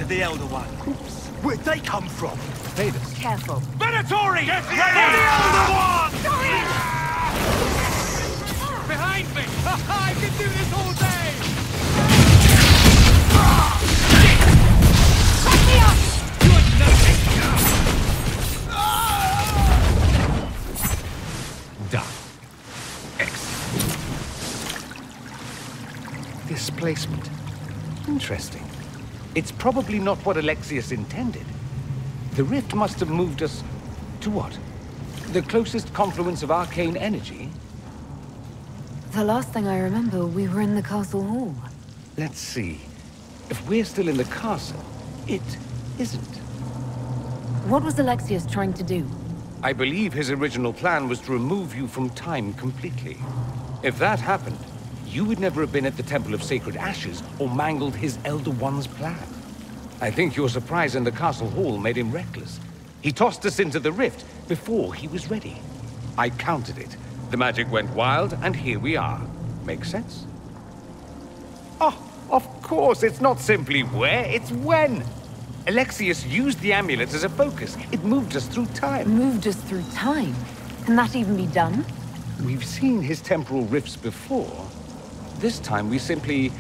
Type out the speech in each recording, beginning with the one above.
the Elder One. Oops. Where'd they come from? Invaders. Careful. Venatori! Get ready! For the Elder One! Behind me! I can do this all day! Let me up! You're nothing! Done. Excellent. Displacement. Interesting. It's probably not what Alexius intended. The rift must have moved us to what? The closest confluence of arcane energy? The last thing I remember, we were in the castle hall. Let's see. If we're still in the castle, it isn't. What was Alexius trying to do? I believe his original plan was to remove you from time completely. If that happened, you would never have been at the Temple of Sacred Ashes or mangled his Elder One's plan. I think your surprise in the castle hall made him reckless. He tossed us into the rift before he was ready. I countered it. The magic went wild, and here we are. Make sense? Oh, of course, it's not simply where, it's when. Alexius used the amulet as a focus. It moved us through time. Moved us through time? Can that even be done? We've seen his temporal rifts before. This time we simply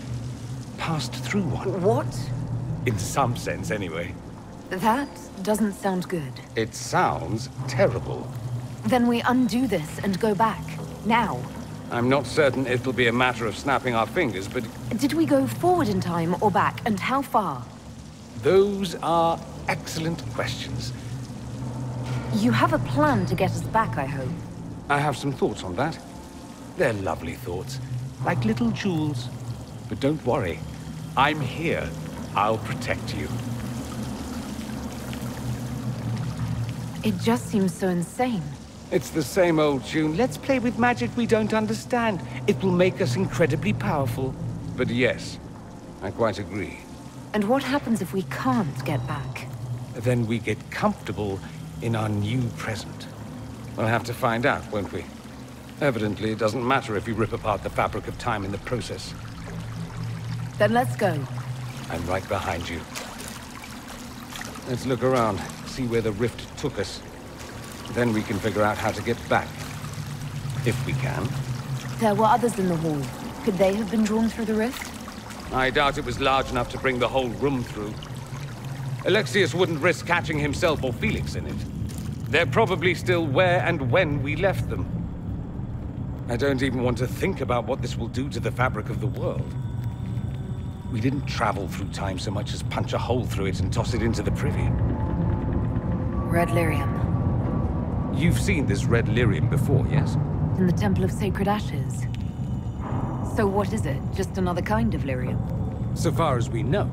passed through one. What? In some sense, anyway. That doesn't sound good. It sounds terrible. Then we undo this and go back. Now. I'm not certain it'll be a matter of snapping our fingers, but... Did we go forward in time or back, and how far? Those are excellent questions. You have a plan to get us back, I hope. I have some thoughts on that. They're lovely thoughts, like little jewels. But don't worry, I'm here. I'll protect you. It just seems so insane. It's the same old tune. Let's play with magic we don't understand. It will make us incredibly powerful. But yes, I quite agree. And what happens if we can't get back? Then we get comfortable in our new present. We'll have to find out, won't we? Evidently, it doesn't matter if we rip apart the fabric of time in the process. Then let's go. I'm right behind you. Let's look around, see where the rift took us. Then we can figure out how to get back. If we can. There were others in the hall. Could they have been drawn through the rift? I doubt it was large enough to bring the whole room through. Alexius wouldn't risk catching himself or Felix in it. They're probably still where and when we left them. I don't even want to think about what this will do to the fabric of the world. We didn't travel through time so much as punch a hole through it and toss it into the privy. Red lyrium. You've seen this red lyrium before, yes? In the Temple of Sacred Ashes. So what is it? Just another kind of lyrium? So far as we know.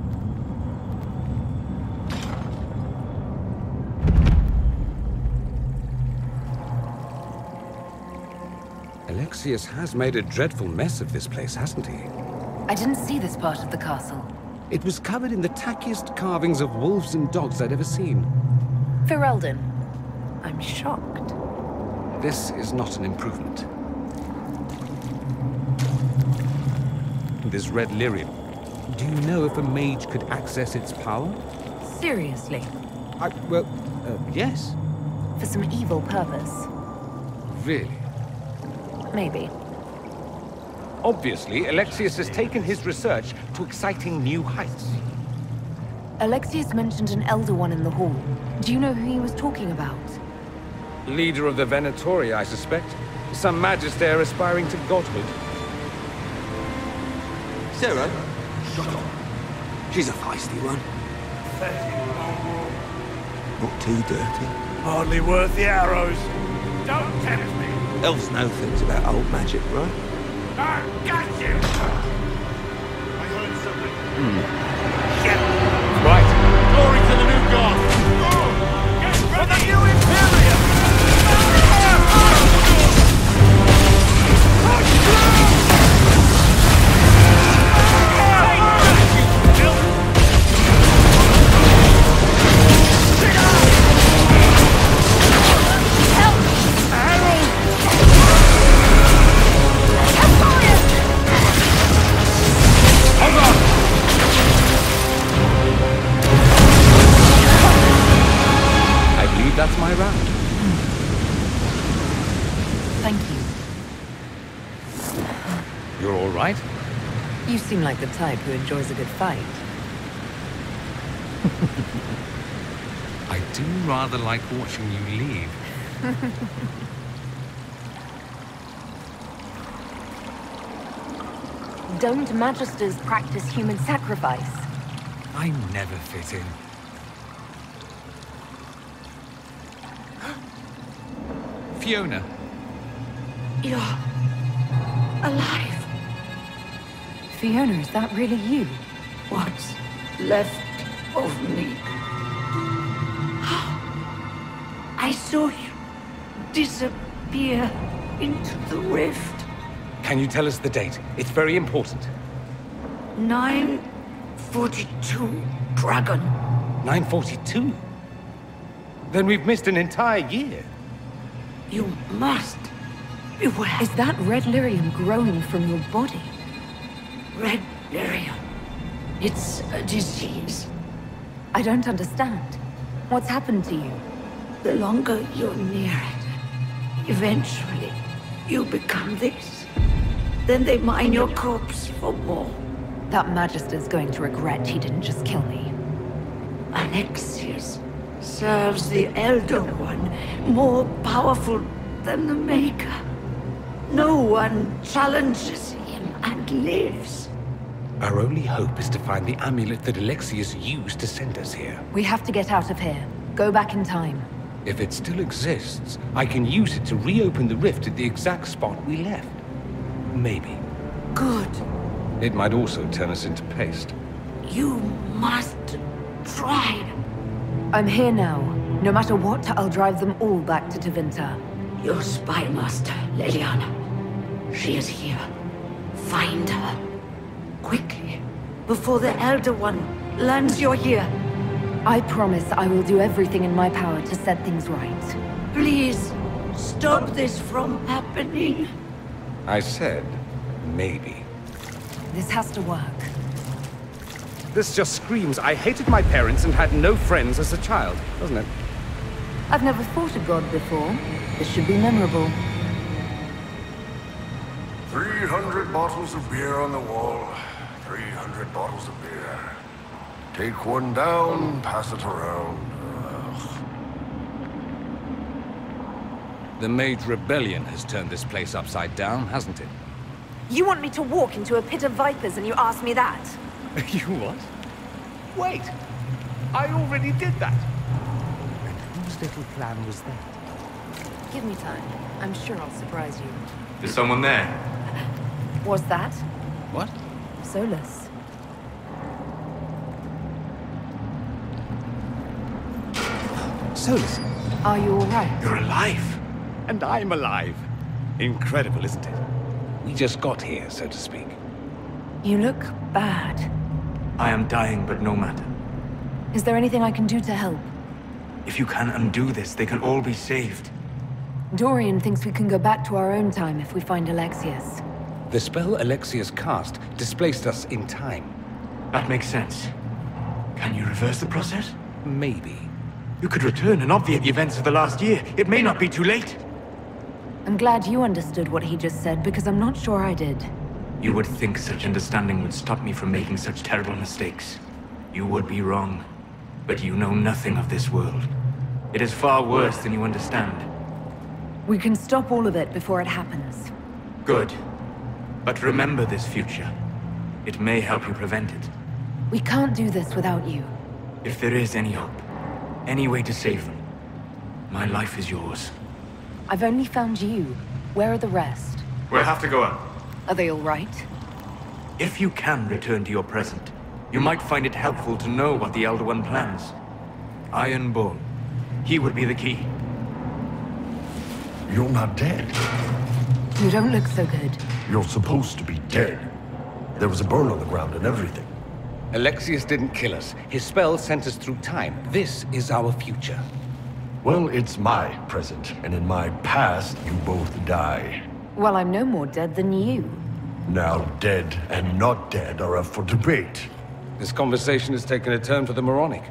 Alexius has made a dreadful mess of this place, hasn't he? I didn't see this part of the castle. It was covered in the tackiest carvings of wolves and dogs I'd ever seen. Ferelden, I'm shocked. This is not an improvement. This red lyrium. Do you know if a mage could access its power? Seriously? Yes. For some evil purpose? Really? Maybe. Obviously, Alexius has taken his research to exciting new heights. Alexius mentioned an Elder One in the hall. Do you know who he was talking about? Leader of the Venatori, I suspect. Some magister aspiring to godhood. Sarah? Shut up. She's a feisty one. Not too dirty. Hardly worth the arrows. Don't tempt me. Elves know things about old magic, right? I got you! I heard something. Shit! Right. Glory to the new god! Get ready! For the new Imperium! Thank you. You're all right? You seem like the type who enjoys a good fight. I do rather like watching you leave. Don't Magisters practice human sacrifice? I never fit in. Fiona. You're alive. Fiona, is that really you? What's left of me? I saw you disappear into the rift. Can you tell us the date? It's very important. 942 Dragon. 942? Then we've missed an entire year. You must beware. Is that red lyrium growing from your body? Red lyrium. It's a disease. I don't understand. What's happened to you? The longer you're near it, eventually you become this. Then they mine your corpse for more. That Magister's going to regret he didn't just kill me. Alexius serves the Elder One, more powerful than the Maker. No one challenges him and lives. Our only hope is to find the amulet that Alexius used to send us here. We have to get out of here. Go back in time. If it still exists, I can use it to reopen the rift at the exact spot we left. Maybe. Good. It might also turn us into paste. You must try. I'm here now. No matter what, I'll drive them all back to Tevinter. Your spy master, Leliana. She is here. Find her. Quickly. Before the Elder One learns you're here. I promise I will do everything in my power to set things right. Please, stop this from happening. I said, maybe. This has to work. This just screams I hated my parents and had no friends as a child, doesn't it? I've never fought a god before. This should be memorable. 300 bottles of beer on the wall. 300 bottles of beer. Take one down, pass it around. Ugh. The Mage Rebellion has turned this place upside down, hasn't it? You want me to walk into a pit of vipers and you ask me that? You what? Wait! I already did that! And whose little plan was that? Give me time. I'm sure I'll surprise you. Is someone there? Was that? What? Solus. Solus, Are you alright? you're alive! And I'm alive! Incredible, isn't it? We just got here, so to speak. You look bad. I am dying, but no matter. Is there anything I can do to help? If you can undo this, they can all be saved. Dorian thinks we can go back to our own time if we find Alexius. The spell Alexius cast displaced us in time. That makes sense. Can you reverse the process? Maybe. You could return and obviate the events of the last year. It may not be too late. I'm glad you understood what he just said, because I'm not sure I did. You would think such understanding would stop me from making such terrible mistakes. You would be wrong. But you know nothing of this world. It is far worse than you understand. We can stop all of it before it happens. Good. But remember this future. It may help you prevent it. We can't do this without you. If there is any hope, any way to save them, my life is yours. I've only found you. Where are the rest? We'll have to go up. Are they all right? If you can return to your present, you might find it helpful to know what the Elder One plans. Ironborn. He would be the key. You're not dead. You don't look so good. You're supposed to be dead. There was a burn on the ground and everything. Alexius didn't kill us. His spell sent us through time. This is our future. Well, it's my present, and in my past, you both die. Well, I'm no more dead than you. Now dead and not dead are up for debate. This conversation has taken a turn for the moronic.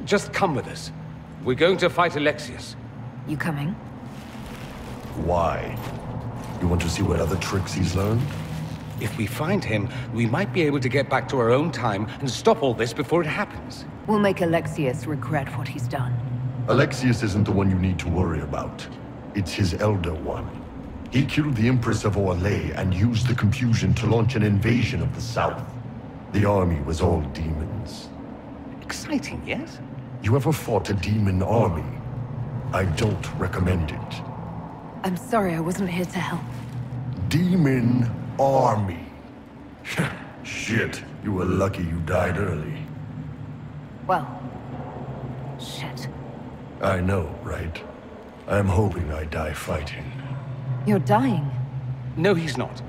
Just come with us. We're going to fight Alexius. You coming? Why? You want to see what other tricks he's learned? If we find him, we might be able to get back to our own time and stop all this before it happens. We'll make Alexius regret what he's done. Alexius isn't the one you need to worry about. It's his Elder One. He killed the Empress of Orlais and used the confusion to launch an invasion of the South. The army was all demons. Exciting, yes? You ever fought a demon army? I don't recommend it. I'm sorry I wasn't here to help. Demon army. Shit, you were lucky you died early. Well, shit. I know, right? I'm hoping I die fighting. You're dying. No, he's not.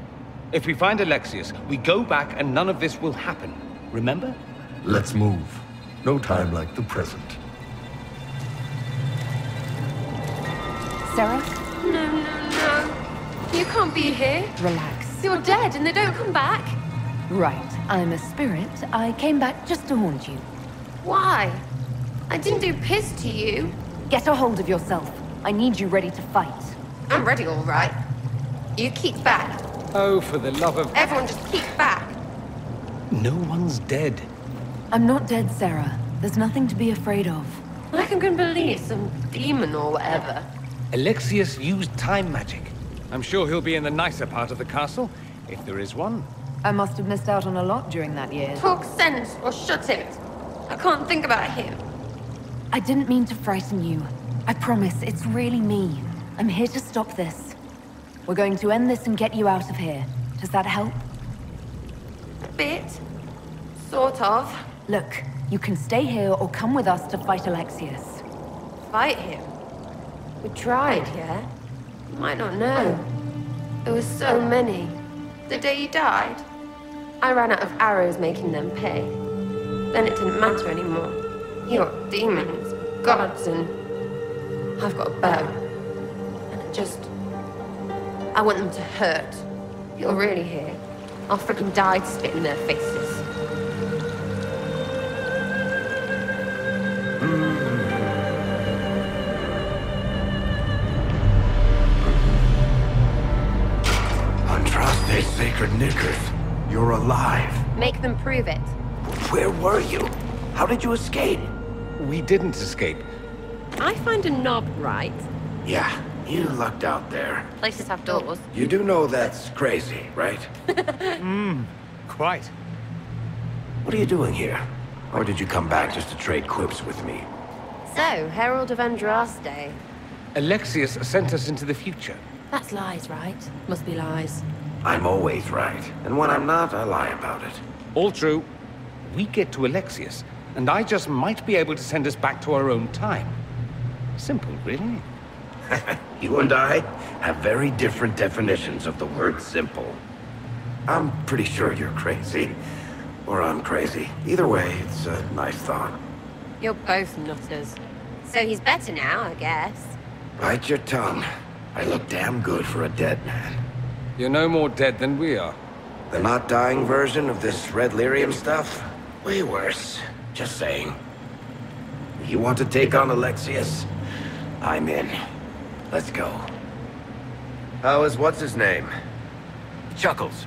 If we find Alexius, we go back and none of this will happen. Remember? Let's move. No time like the present. Sarah, No. You can't be here. relax. You're dead and they don't come back. Right, I'm a spirit. I came back just to haunt you. Why? I didn't do piss to you. Get a hold of yourself. I need you ready to fight. I'm ready, all right. You keep back. Oh, for the love of... Everyone just keep back. No one's dead. I'm not dead, Sarah. There's nothing to be afraid of. Like I'm gonna believe some demon or whatever. Alexius used time magic. I'm sure he'll be in the nicer part of the castle, if there is one. I must have missed out on a lot during that year. Talk sense or shut it. I can't think about him. I didn't mean to frighten you. I promise, it's really me. I'm here to stop this. We're going to end this and get you out of here. Does that help? A bit. Sort of. Look, you can stay here or come with us to fight Alexius. Fight him. We tried, yeah? You might not know. There were so many. The day you died, I ran out of arrows making them pay. Then it didn't matter anymore. You got demons, gods, and I've got a bow. And I want them to hurt. You're really here. I'll freaking die to spit in their faces. Andraste sacred knickers. You're alive. Make them prove it. Where were you? How did you escape? We didn't escape. I find a knob right. Yeah, you lucked out there. Places have doors. You do know that's crazy, right? Quite. What are you doing here? Or did you come back just to trade quips with me? So, Herald of Andraste. Alexius sent us into the future. That's lies, right? Must be lies. I'm always right. And when I'm not, I lie about it. All true. We get to Alexius, and I just might be able to send us back to our own time. Simple, really. You and I have very different definitions of the word simple. I'm pretty sure you're crazy. Or I'm crazy. Either way, it's a nice thought. You're both nutters. So he's better now, I guess. Bite your tongue. I look damn good for a dead man. You're no more dead than we are. The not dying version of this red lyrium stuff? Way worse. Just saying. You want to take on Alexius? I'm in. Let's go. How is what's-his-name? Chuckles.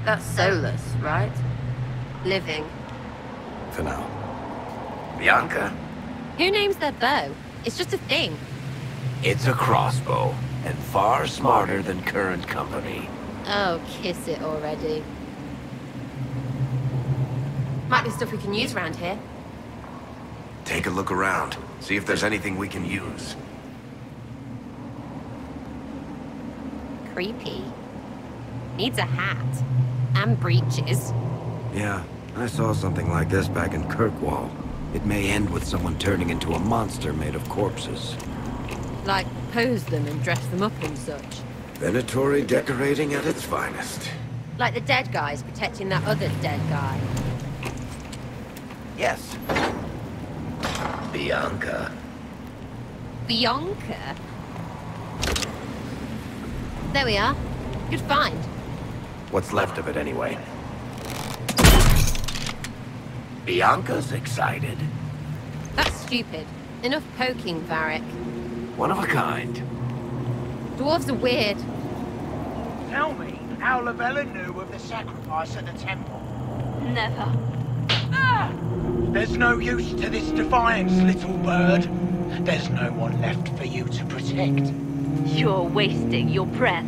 That's soulless, right? Living. For now. Bianca? Who names their bow? It's just a thing. It's a crossbow, and far smarter than current company. Oh, kiss it already. Might be stuff we can use around here. Take a look around. See if there's anything we can use. Creepy. Needs a hat. And breeches. Yeah, I saw something like this back in Kirkwall. It may end with someone turning into a monster made of corpses. Like, pose them and dress them up and such. Venatori decorating at its finest. Like the dead guys protecting that other dead guy. Yes. Bianca. Bianca? There we are. Good find. What's left of it, anyway? Bianca's excited. That's stupid. Enough poking, Varric. One of a kind. Dwarves are weird. Tell me how Lavella knew of the sacrifice at the temple. Never. There's no use to this defiance, little bird. There's no one left for you to protect. You're wasting your breath.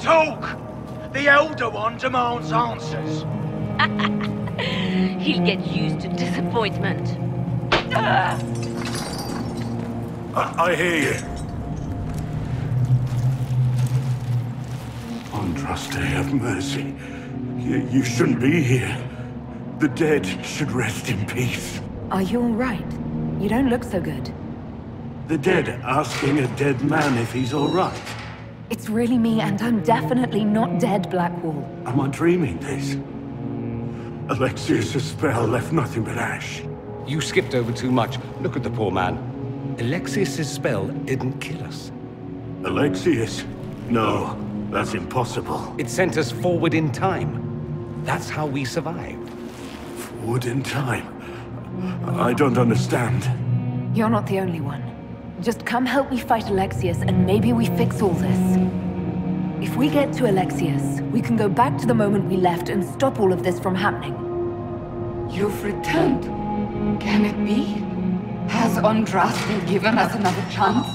Talk! The Elder One demands answers. He'll get used to disappointment. I hear you. Andraste, have mercy. You shouldn't be here. The dead should rest in peace. Are you all right? You don't look so good. The dead asking a dead man if he's all right. It's really me, and I'm definitely not dead, Blackwall. Am I dreaming this? Alexius' spell left nothing but ash. You skipped over too much. Look at the poor man. Alexius' spell didn't kill us. Alexius? No, that's impossible. It sent us forward in time. That's how we survived. Forward in time? I don't understand. You're not the only one. Just come help me fight Alexius, and maybe we fix all this. If we get to Alexius, we can go back to the moment we left and stop all of this from happening. You've returned. Can it be? Has Andraste given us another chance?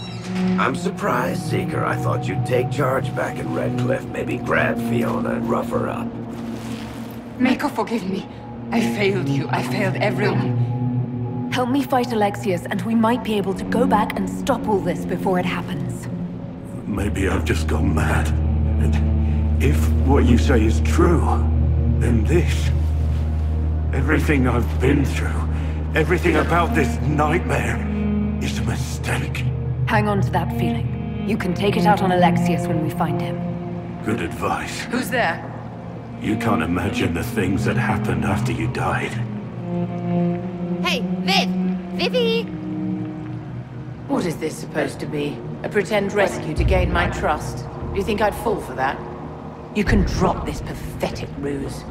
I'm surprised, Seeker. I thought you'd take charge back in Redcliffe. Maybe grab Fiona and rough her up. Maker, forgive me. I failed you. I failed everyone. Help me fight Alexius, and we might be able to go back and stop all this before it happens. Maybe I've just gone mad. And if what you say is true, then this... everything I've been through, everything about this nightmare, is a mistake. Hang on to that feeling. You can take it out on Alexius when we find him. Good advice. Who's there? You can't imagine the things that happened after you died. Hey, Viv! Vivi! What is this supposed to be? A pretend rescue to gain my trust? Do you think I'd fall for that? You can drop this pathetic ruse.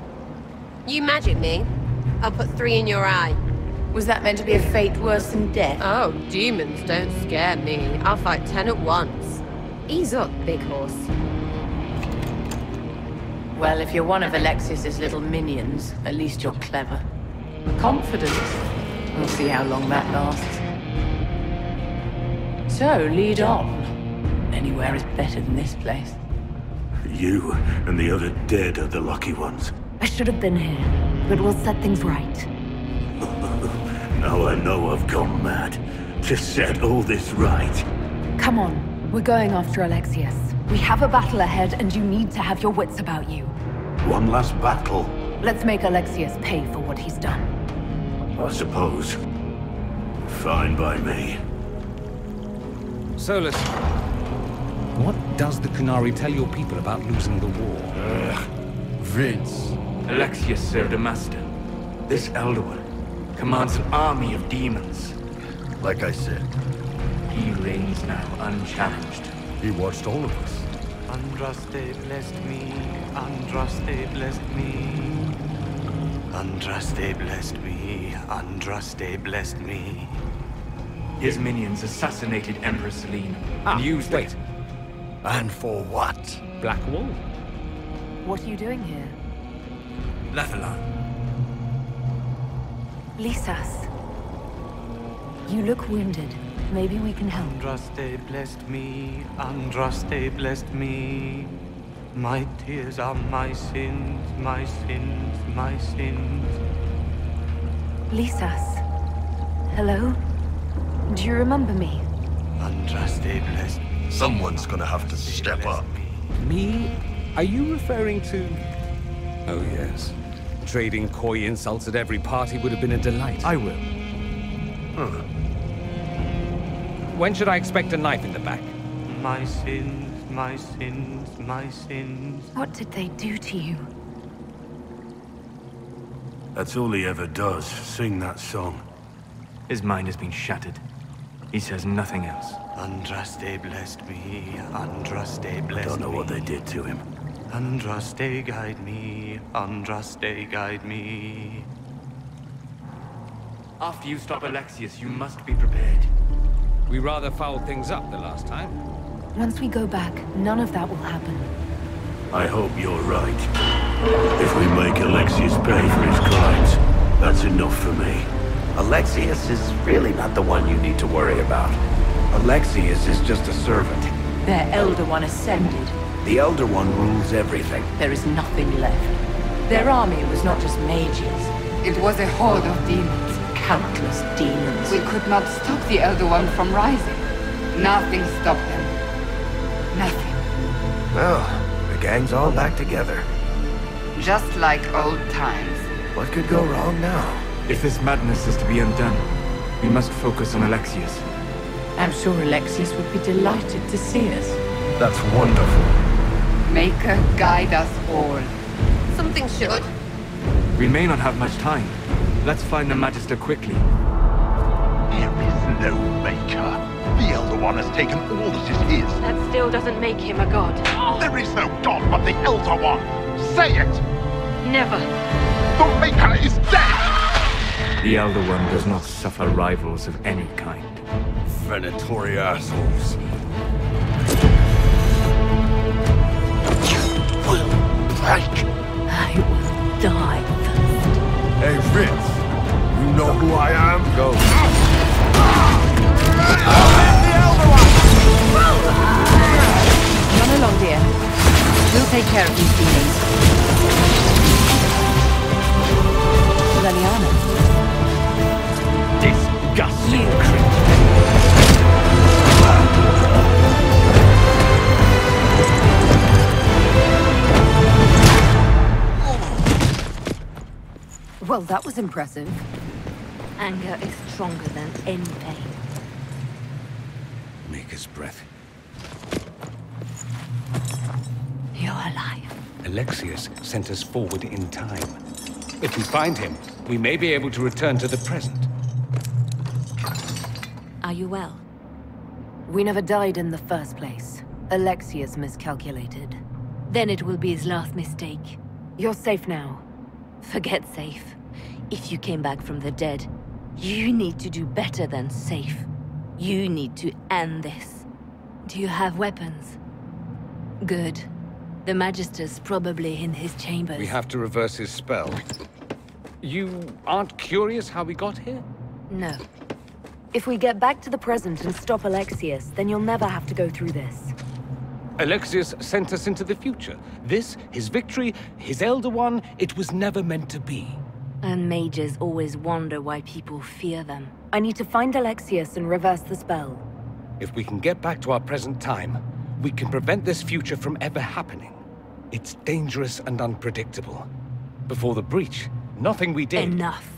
You magic me. I'll put 3 in your eye. Was that meant to be a fate worse than death? Oh, demons don't scare me. I'll fight 10 at once. Ease up, big horse. Well, if you're one of Alexius's little minions, at least you're clever. Confidence. We'll see how long that lasts. So, lead on. Anywhere is better than this place. You and the other dead are the lucky ones. I should have been here, but we'll set things right. Now I know I've gone mad. To set all this right. Come on, we're going after Alexius. We have a battle ahead, and you need to have your wits about you. One last battle. Let's make Alexius pay for what he's done. I suppose. Fine by me. Solus, what does the Qunari tell your people about losing the war? Vince. Alexius served a master. This Elder One commands an army of demons. Like I said, He reigns now unchallenged. he watched all of us. Andraste blessed me, Andraste blessed me. Andraste blessed me, Andraste blessed me. His minions assassinated Empress Selene and used wait. And for what? Blackwall? What are you doing here? Lathalan. Lisas. You look wounded. Maybe we can help. Andraste blessed me, Andraste blessed me. My tears are my sins, my sins, my sins. Lisas. Hello? Do you remember me? Andraste blessed me. Someone's gonna have to step up. Me? Are you referring to... Oh, yes. Trading coy insults at every party would have been a delight. I will. When should I expect a knife in the back? My sins, my sins, my sins. What did they do to you? That's all he ever does, sing that song. His mind has been shattered. He says nothing else. Andraste blessed me, Andraste blessed me. Don't know what they did to him. Andraste guide me, Andraste guide me. After you stop Alexius, you must be prepared. We rather fouled things up the last time. Once we go back, none of that will happen. I hope you're right. If we make Alexius pay for his crimes, that's enough for me. Alexius is really not the one you need to worry about. Alexius is just a servant. Their Elder One ascended. The Elder One rules everything. There is nothing left. Their army was not just mages. It was a horde of demons. Countless demons. We could not stop the Elder One from rising. Nothing stopped them. Nothing. Well, the gang's all back together. Just like old times. What could go wrong now? If this madness is to be undone, we must focus on Alexius. I'm sure Alexius would be delighted to see us. That's wonderful. Maker, guide us all. Something should. We may not have much time. Let's find the Magister quickly. There is no Maker. The Elder One has taken all that is his. That still doesn't make him a god. There is no god but the Elder One. Say it! Never. The Maker is dead! The Elder One does not suffer rivals of any kind. Venatory assholes. Will break. I will die first. Hey, Vince. You know who I am? Go. Run along, dear. We'll take care of these demons. Leliana. Disgusting Well, that was impressive. Anger is stronger than any pain. Maker's breath. You're alive. Alexius sent us forward in time. If we find him, we may be able to return to the present. Are you well? We never died in the first place. Alexius miscalculated. Then it will be his last mistake. You're safe now. Forget safe. If you came back from the dead, you need to do better than safe. You need to end this. Do you have weapons? Good. The Magister's probably in his chambers. We have to reverse his spell. You aren't curious how we got here? No. If we get back to the present and stop Alexius, then you'll never have to go through this. Alexius sent us into the future. This, his victory, his Elder One, it was never meant to be. And mages always wonder why people fear them. I need to find Alexius and reverse the spell. If we can get back to our present time, we can prevent this future from ever happening. It's dangerous and unpredictable. Before the breach, nothing we did... Enough.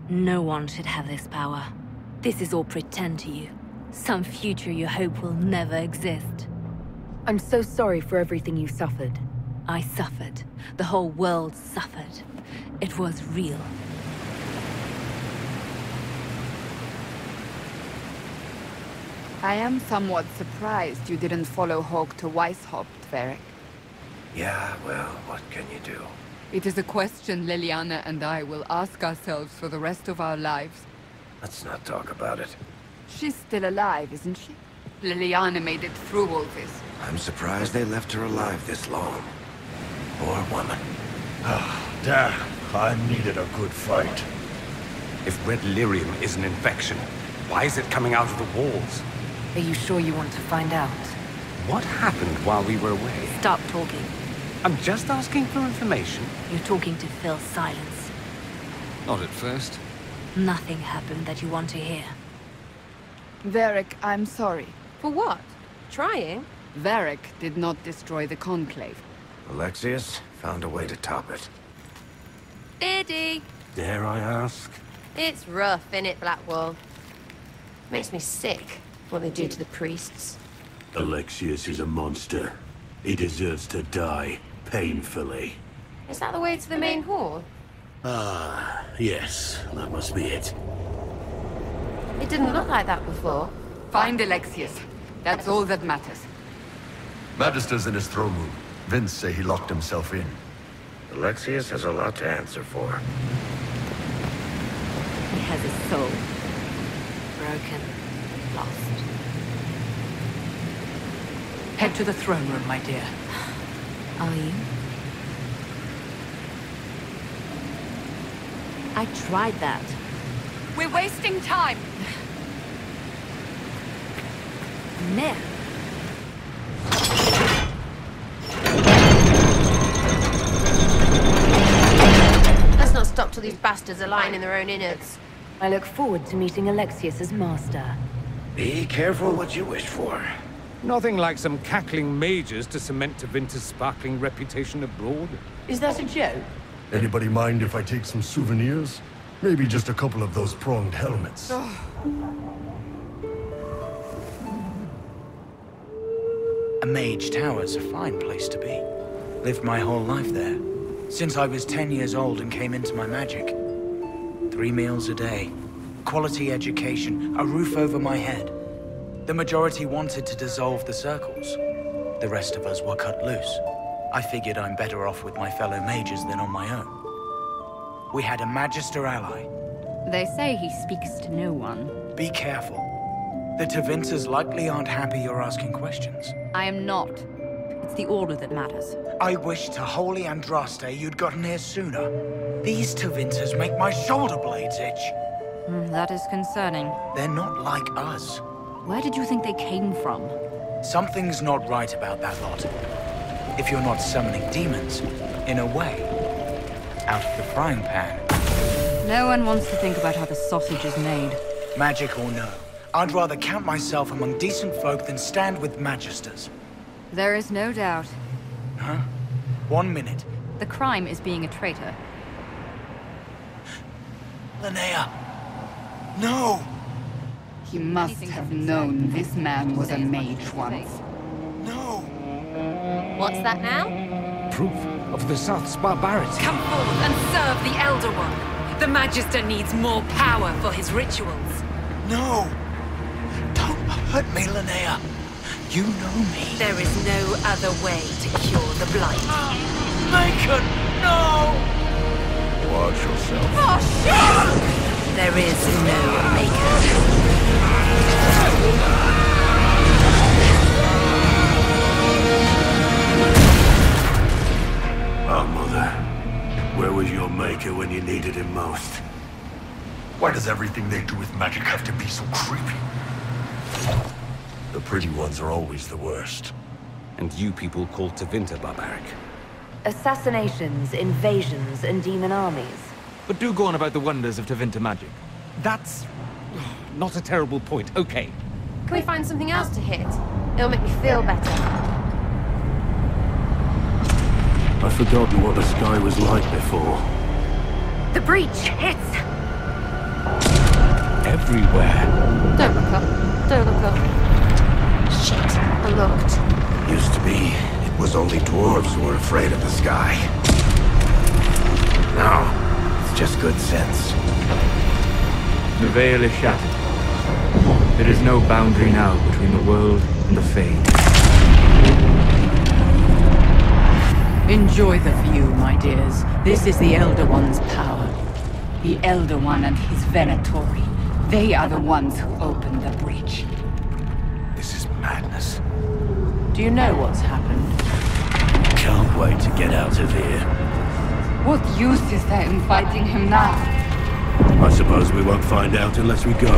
No one should have this power. This is all pretend to you. Some future you hope will never exist. I'm so sorry for everything you suffered. I suffered. The whole world suffered. It was real. I am somewhat surprised you didn't follow Hawk to Weishaupt, Varric. Yeah, well, what can you do? It is a question Leliana and I will ask ourselves for the rest of our lives. Let's not talk about it. She's still alive, isn't she? Leliana made it through all this. I'm surprised they left her alive this long. Poor woman. Damn, I needed a good fight. If red lyrium is an infection, why is it coming out of the walls? Are you sure you want to find out? What happened while we were away? Stop talking. I'm just asking for information. You're talking to fill silence. Not at first. Nothing happened that you want to hear. Varric, I'm sorry. For what? Trying? Varric did not destroy the Conclave. Alexius found a way to top it. Biddy! Dare I ask? It's rough, innit, Blackwall? Makes me sick, what they do to the priests. Alexius is a monster. He deserves to die painfully. Is that the way to the main hall? Ah, yes, that must be it. It didn't look like that before. Find Alexius. That's all that matters. Magister's in his throne room. Vince say he locked himself in. Alexius has a lot to answer for. He has a soul. Broken. Lost. Head to the throne room, my dear. Are you? I tried that. We're wasting time! Meh. Let's not stop till these bastards are lying in their own innards. I look forward to meeting Alexius as master. Be careful what you wish for. Nothing like some cackling mages to cement Tevinter's sparkling reputation abroad. Is that a joke? Anybody mind if I take some souvenirs? Maybe just a couple of those pronged helmets. A mage tower's a fine place to be. Lived my whole life there. Since I was 10 years old and came into my magic. 3 meals a day. Quality education. A roof over my head. The majority wanted to dissolve the circles. The rest of us were cut loose. I figured I'm better off with my fellow mages than on my own. We had a Magister ally. They say he speaks to no one. Be careful. The Tevinters likely aren't happy you're asking questions. I am not. It's the order that matters. I wish to holy Andraste you'd gotten here sooner. These Tevinters make my shoulder blades itch. That is concerning. They're not like us. Where did you think they came from? Something's not right about that lot. If you're not summoning demons, in a way, out of the frying pan. No one wants to think about how the sausage is made. Magic or no, I'd rather count myself among decent folk than stand with magisters. There is no doubt. Huh? 1 minute. The crime is being a traitor. Linnea! No! He must have known this man was a mage once. No! What's that now? Proof of the South's barbarity. Come forth and serve the Elder One. The Magister needs more power for his rituals. No! Don't hurt me, Linnea. You know me. There is no other way to cure the blight. Macon! No! Watch yourself. Oh, shit! There is no Macon. Our mother. Where was your maker when you needed him most? Why does everything they do with magic have to be so creepy? The pretty ones are always the worst. And you people call Tevinter barbaric. Assassinations, invasions, and demon armies. But do go on about the wonders of Tevinter magic. That's not a terrible point. Okay. Can we find something else to hit? It'll make me feel better. I've forgotten what the sky was like before. The breach hits! Everywhere. Don't look up. Don't look up. Shit, I looked. Used to be, it was only dwarves who were afraid of the sky. Now, it's just good sense. The veil is shattered. There is no boundary now between the world and the Fade. Enjoy the view, my dears. This is the Elder One's power. The Elder One and his Venatori. They are the ones who opened the breach. This is madness. Do you know what's happened? Can't wait to get out of here. What use is there in fighting him now? I suppose we won't find out unless we go.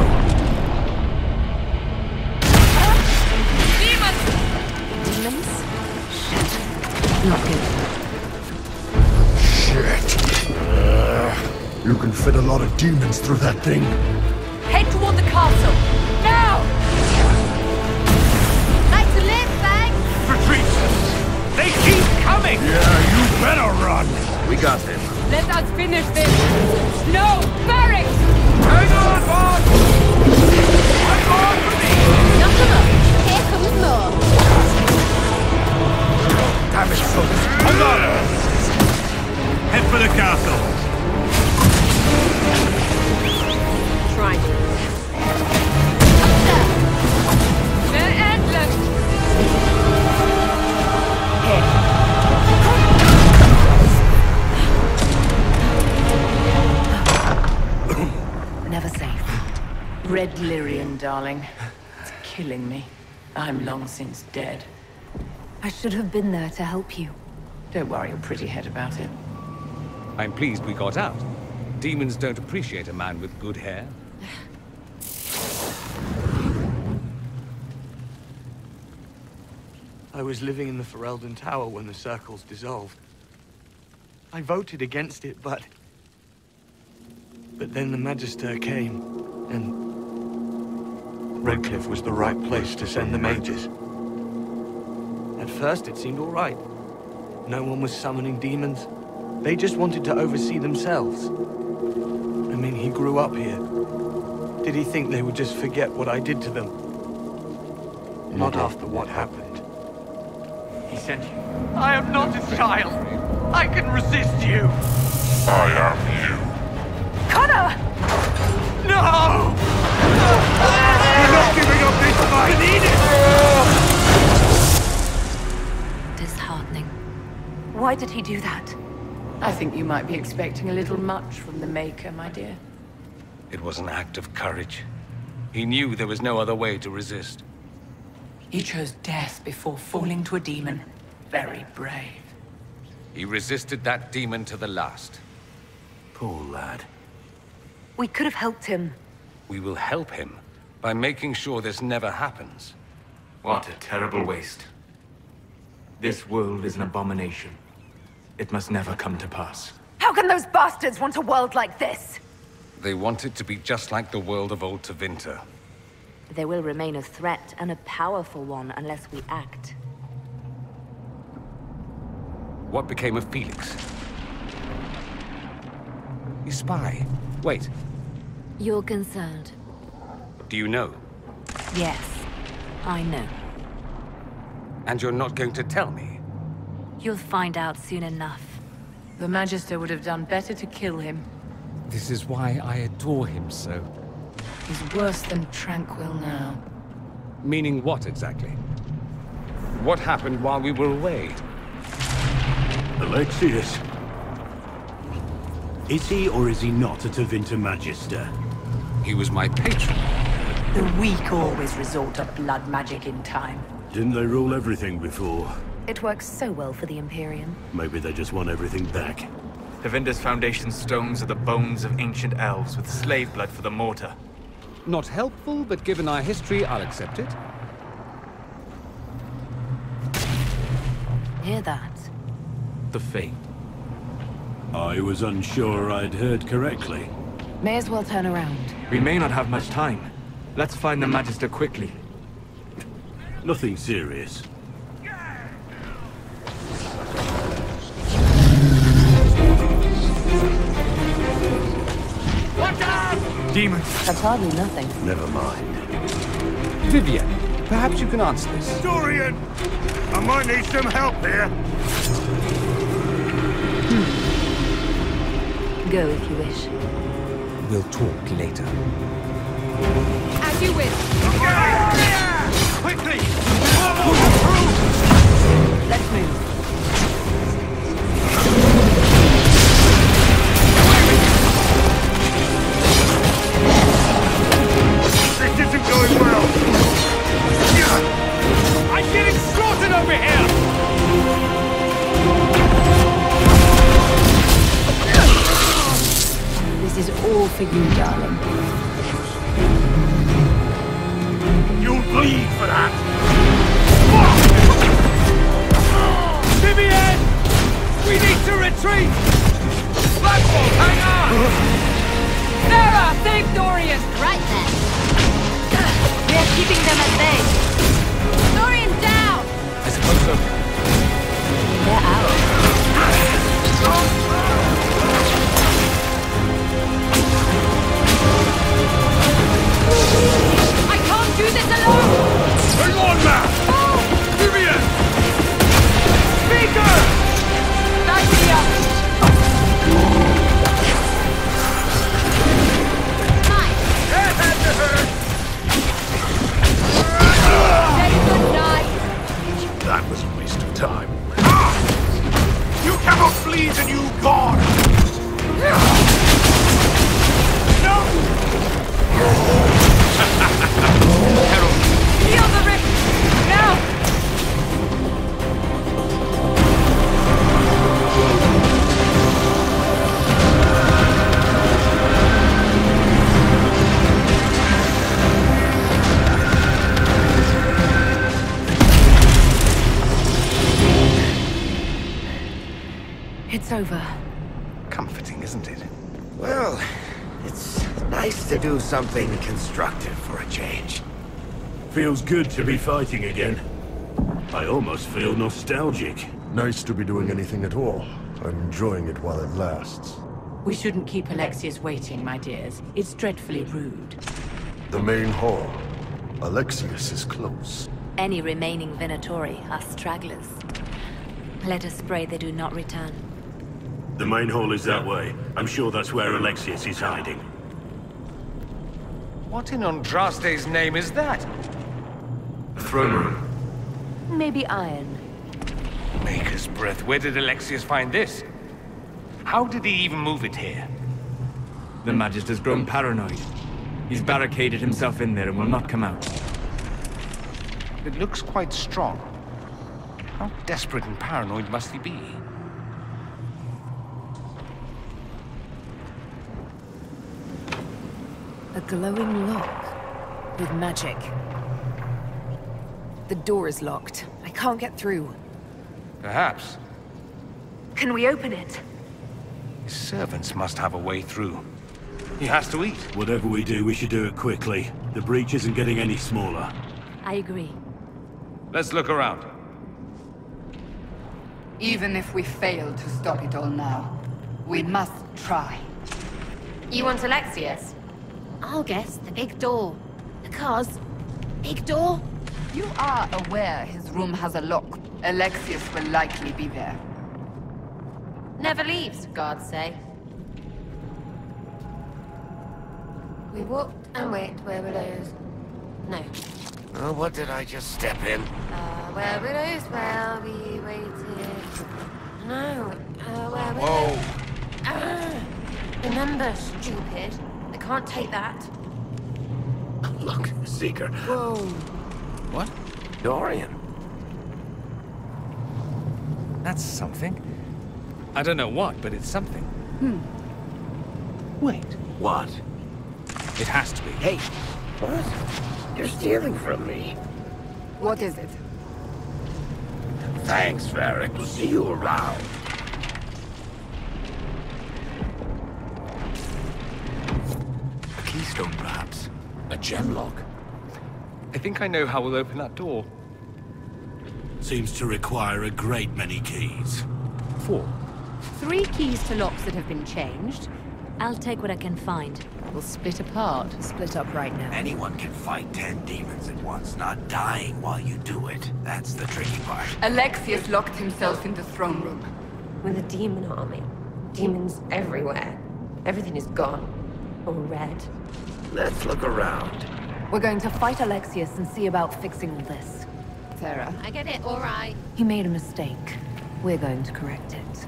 Demons? Not good. Shit. You can fit a lot of demons through that thing. Head toward the castle. Now! Like to live, Bang! Retreat! They keep coming! Yeah, you better run! We got them. Let us finish this! No! Barracks! Hang on, boss! One more for me! Knock 'em up. Here comes more. Damn it, soldiers! Hold on! Head for the castle. Try. They're endless! Never safe. Red Lyrian, darling. It's killing me. I'm long since dead. I should have been there to help you. Don't worry your pretty head about it. I'm pleased we got out. Demons don't appreciate a man with good hair. I was living in the Ferelden Tower when the circles dissolved. I voted against it, but then the Magister came, and Redcliffe was the right place to send the mages. At first, it seemed all right. No one was summoning demons. They just wanted to oversee themselves. I mean, he grew up here. Did he think they would just forget what I did to them? Not after what happened. He sent you. I am not a child. I can resist you. I am you. Connor! No! We're not giving up this fight! Disheartening. Why did he do that? I think you might be expecting a little much from the Maker, my dear. It was an act of courage. He knew there was no other way to resist. He chose death before falling to a demon. Very brave. He resisted that demon to the last. Poor lad. We could have helped him. We will help him by making sure this never happens. What a terrible waste. This world is an abomination. It must never come to pass. How can those bastards want a world like this? They want it to be just like the world of old Tevinter. There will remain a threat, and a powerful one, unless we act. What became of Felix? You spy. Wait, You're concerned. do you know? Yes, I know. And you're not going to tell me? You'll find out soon enough. The Magister would have done better to kill him. This is why I adore him so. He's worse than tranquil now. Meaning what, exactly? What happened while we were away? Alexius. Is he or is he not a Tevinter Magister? He was my patron. The weak always resort to blood magic in time. Didn't they rule everything before? It works so well for the Imperium. Maybe they just want everything back. Tevinter's foundation stones are the bones of ancient elves with slave blood for the mortar. Not helpful, but given our history, I'll accept it. Hear that? The Fate. I was unsure I'd heard correctly. May as well turn around. We may not have much time. Let's find the Magister quickly. Nothing serious. Demons! That's hardly nothing. Never mind. Vivian, perhaps you can answer this. Dorian! I might need some help here. Go if you wish. We'll talk later. As you wish. Quickly! Let's move. This isn't going well. I'm getting slaughtered over here! This is all for you, darling. You'll bleed for that! Vivian! We need to retreat! Blackwall, hang on! Sarah, save Dorian! Right then. We are keeping them at bay. Dorian down! I suppose so. They're out. I can't do this alone! It's over. Comforting, isn't it? Well, it's nice to do something constructive for a change. Feels good to be fighting again. I almost feel nostalgic. Nice to be doing anything at all. I'm enjoying it while it lasts. We shouldn't keep Alexius waiting, my dears. It's dreadfully rude. The main hall. Alexius is close. Any remaining Venatori are stragglers. Let us pray they do not return. The main hall is that way. I'm sure that's where Alexius is hiding. What in Andraste's name is that? The throne room. Maybe iron. Maker's breath, where did Alexius find this? How did he even move it here? The Magist has grown paranoid. He's barricaded himself in there and will not come out. It looks quite strong. How desperate and paranoid must he be? A glowing lock with magic. The door is locked. I can't get through. Perhaps. Can we open it? His servants must have a way through. He has to eat. Whatever we do, we should do it quickly. The breach isn't getting any smaller. I agree. Let's look around. Even if we fail to stop it all now, we must try. You want Alexius? I'll guess the big door. Because... big door? You are aware his room has a lock. Alexius will likely be there. Never leaves, guards say. We walked and wait where widows... No. Oh, what did I just step in? Where widows well, we waited... No, where Whoa! Remember, stupid. I can't take that. Look, Seeker. Whoa. What? Dorian. That's something. I don't know what, but it's something. Wait. What? It has to be. Hey! What? You're stealing from me. What is it? Thanks, Varric. We'll see you around. A keystone, perhaps. A gem lock. I think I know how we'll open that door. Seems to require a great many keys. 4. 3 keys to locks that have been changed. I'll take what I can find. We'll split apart. Split up right now. Anyone can fight 10 demons at once, not dying while you do it. That's the tricky part. Alexius locked himself in the throne room. With a demon army. Demons everywhere. Everything is gone. Or red. Let's look around. We're going to fight Alexius and see about fixing all this. Sarah. I get it, all right. He made a mistake. We're going to correct it.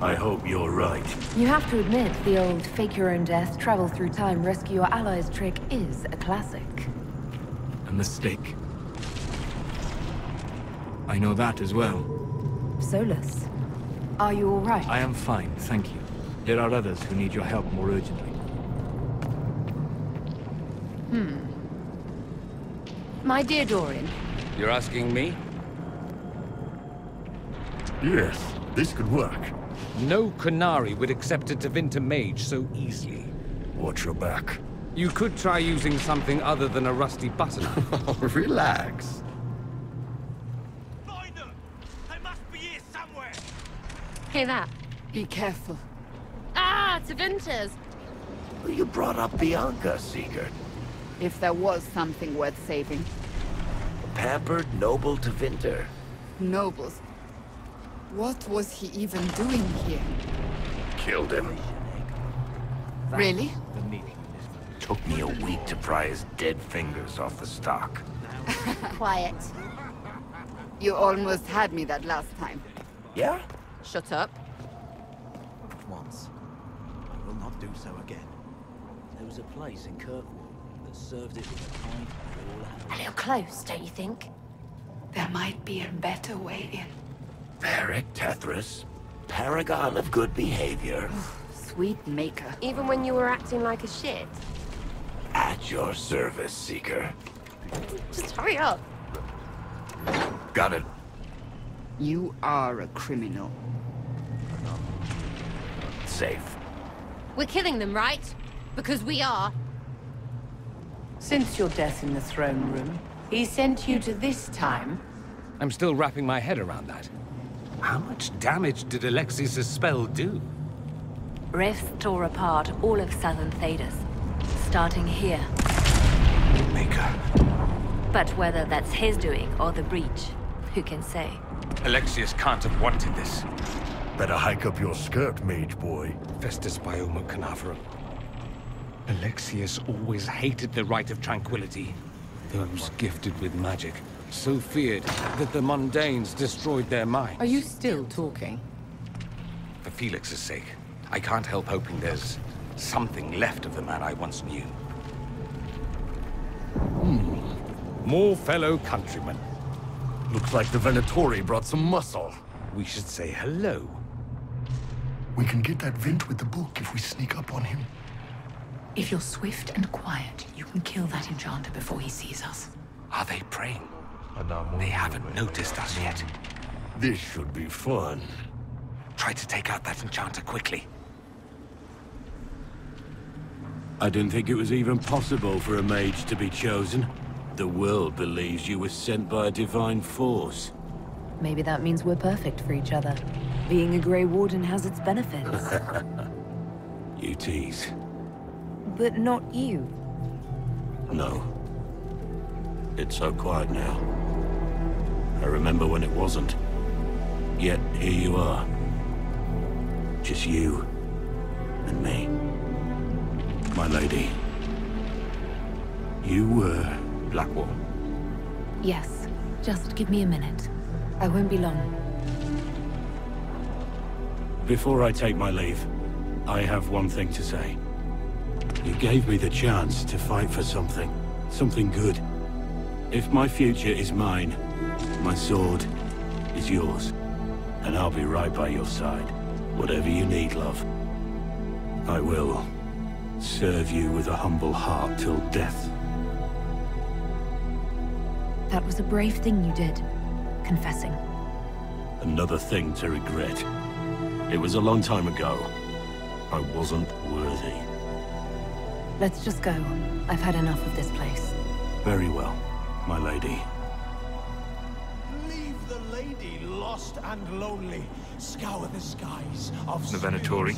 I hope you're right. You have to admit, the old fake your own death, travel through time, rescue your allies trick is a classic. A mistake. I know that as well. Solus, are you all right? I am fine, thank you. There are others who need your help more urgently. My dear Dorian. You're asking me? Yes, this could work. No Qunari would accept a Tevinter mage so easily. Watch your back. You could try using something other than a rusty button. Relax. Find them! They must be here somewhere! Hear that? Be careful. Ah, Tevinters! Well, you brought up Bianca, Seeker. If there was something worth saving. A pampered, noble Tevinter. Nobles. What was he even doing here? Killed him. Really? Took me a week to pry his dead fingers off the stock. Quiet. You almost had me that last time. Yeah? Shut up. Once. I will not do so again. There was a place in Kirkwall that served it with a kind and all A little close, don't you think? There might be a better way in. Varric Tethras, paragon of good behavior. Sweet maker. Even when you were acting like a shit? At your service, Seeker. Just hurry up. Got it. You are a criminal. safe. We're killing them, right? Because we are. Since your death in the throne room, he sent you to this time? I'm still wrapping my head around that. How much damage did Alexius' spell do? Rifts tore apart all of southern Thedas, starting here. Maker. But whether that's his doing or the breach, who can say? Alexius can't have wanted this. Better hike up your skirt, mage boy. Festus Bioma Canaverum. Alexius always hated the right of tranquility. Those gifted with magic so feared that the mundanes destroyed their minds. Are you still talking? For Felix's sake, I can't help hoping there's something left of the man I once knew. More fellow countrymen. Looks like the Venatori brought some muscle. We should say hello. We can get that vent with the book if we sneak up on him. If you're swift and quiet, you can kill that enchanter before he sees us. Are they praying? They haven't noticed us yet. This should be fun. Try to take out that enchanter quickly. I didn't think it was even possible for a mage to be chosen. The world believes you were sent by a divine force. Maybe that means we're perfect for each other. Being a Grey Warden has its benefits. You tease. But not you. No. It's so quiet now. I remember when it wasn't. Yet here you are. Just you and me. My lady. You were Blackwall. Yes. Just give me a minute. I won't be long. Before I take my leave, I have one thing to say. You gave me the chance to fight for something. Something good. If my future is mine, my sword is yours. And I'll be right by your side. Whatever you need, love. I will serve you with a humble heart till death. That was a brave thing you did. Confessing. Another thing to regret. It was a long time ago. I wasn't worthy. Let's just go. I've had enough of this place. Very well, my lady. Leave the lady lost and lonely. Scour the skies of the Venatori.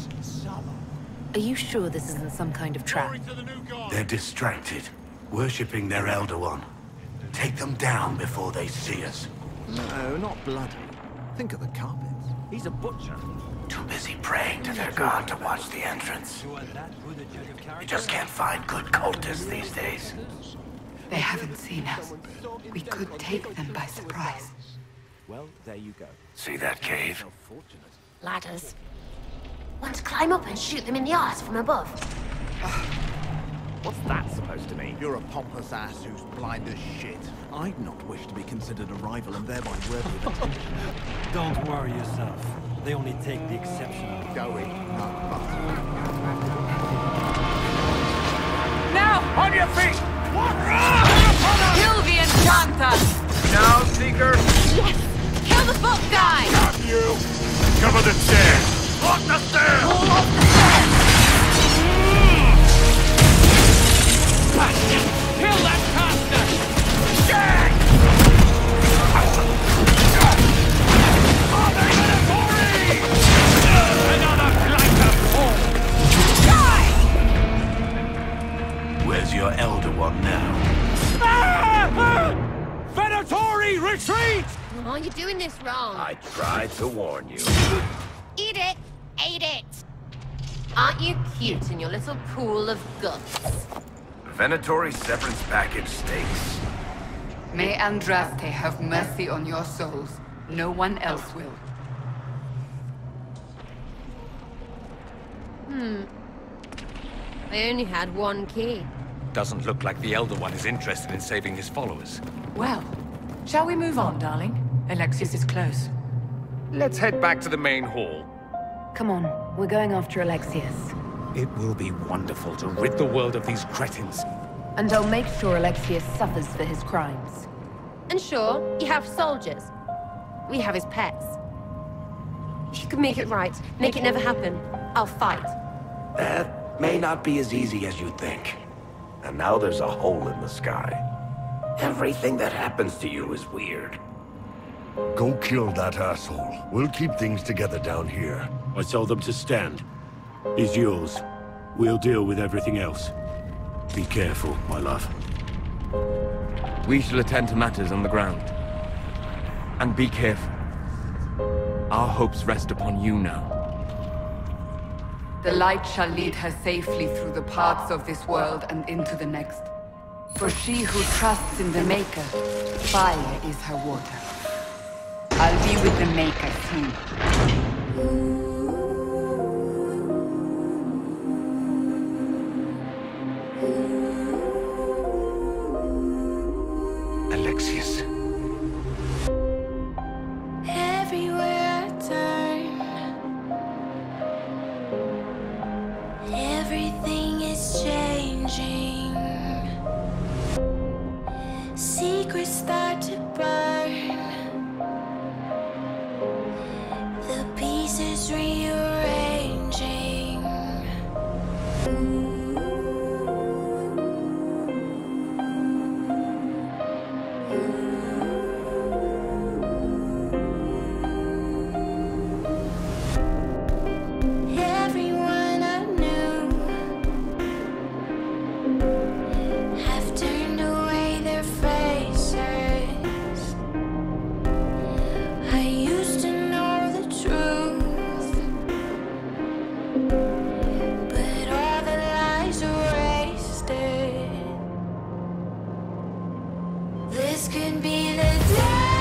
Are you sure this isn't some kind of trap? They're distracted, worshipping their Elder One. Take them down before they see us. No, not bloody. Think of the carpets. He's a butcher. Too busy praying to their god to watch the entrance. You just can't find good cultists these days. They haven't seen us. We could take them by surprise. Well, there you go. See that cave? Ladders. Want to climb up and shoot them in the eyes from above? What's that supposed to mean? You're a pompous ass who's blind as shit. I'd not wish to be considered a rival and thereby worthy of attention. Don't worry yourself. They only take the exceptional. Going. Now! On your feet! Kill the enchanter! Now, Seeker! Yes! Kill the book guy! Got you! Cover the stairs! Lock the stairs! All off the stairs! Bastard! Kill that caster! Where's your Elder One now? Venatori, retreat! Oh, you're doing this wrong. I tried to warn you. Eat it! Ate it! Aren't you cute in your little pool of guts? Venatori severance package stakes. May Andraste have mercy on your souls. No one else will. I only had one key. Doesn't look like the Elder One is interested in saving his followers. Well, shall we move on, darling? Alexius is close. Let's head back to the main hall. Come on, we're going after Alexius. It will be wonderful to rid the world of these cretins. And I'll make sure Alexius suffers for his crimes. And sure, you have soldiers. We have his pets. If you can make it right, make it never happen, I'll fight. That may not be as easy as you think. And now there's a hole in the sky. Everything that happens to you is weird. Go kill that asshole. We'll keep things together down here. I told them to stand. He's yours. We'll deal with everything else. Be careful, my love. We shall attend to matters on the ground. And be careful. Our hopes rest upon you now. The light shall lead her safely through the paths of this world and into the next. For she who trusts in the Maker, fire is her water. I'll be with the Maker soon. Alexius. Everywhere I turn, everything is changing. Secrets start to burn. The pieces rearranging. Everyone I knew have turned away their faces. I used to know the truth, but all the lies erased it. This could be the downfall.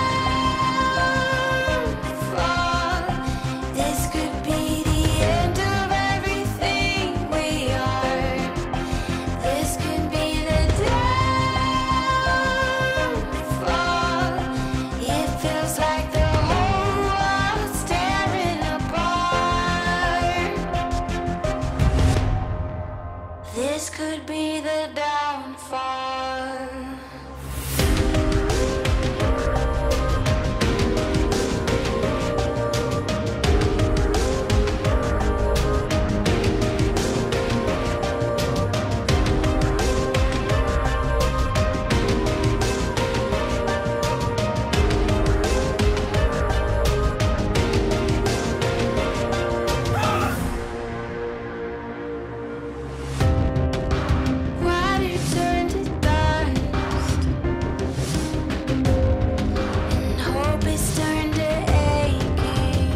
This could be the end of everything we are. This could be the downfall. It feels like the whole world's tearing apart. This could be the downfall. Water turned to dust, and hope is turned to aching.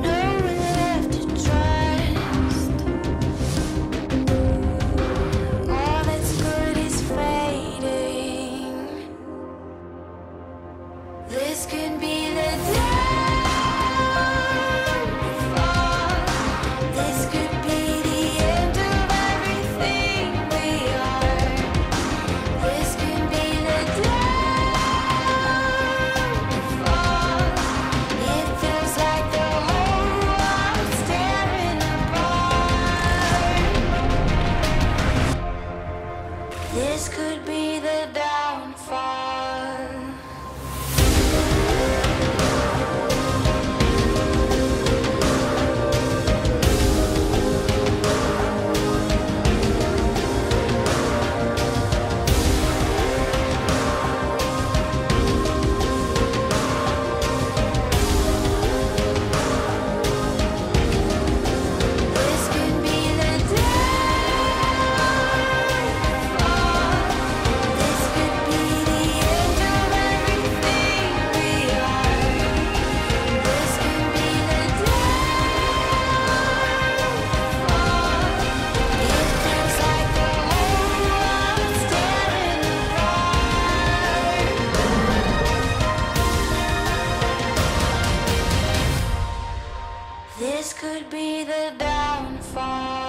No one left to trust. All that's good is fading. This could be the downfall. This could be the end of everything we are. This could be the downfall. It feels like the whole world's tearing apart. This could be the downfall. This could be the downfall. This could be the end of everything we are. This could be the downfall. It feels like the whole world's tearing apart. This could be the downfall.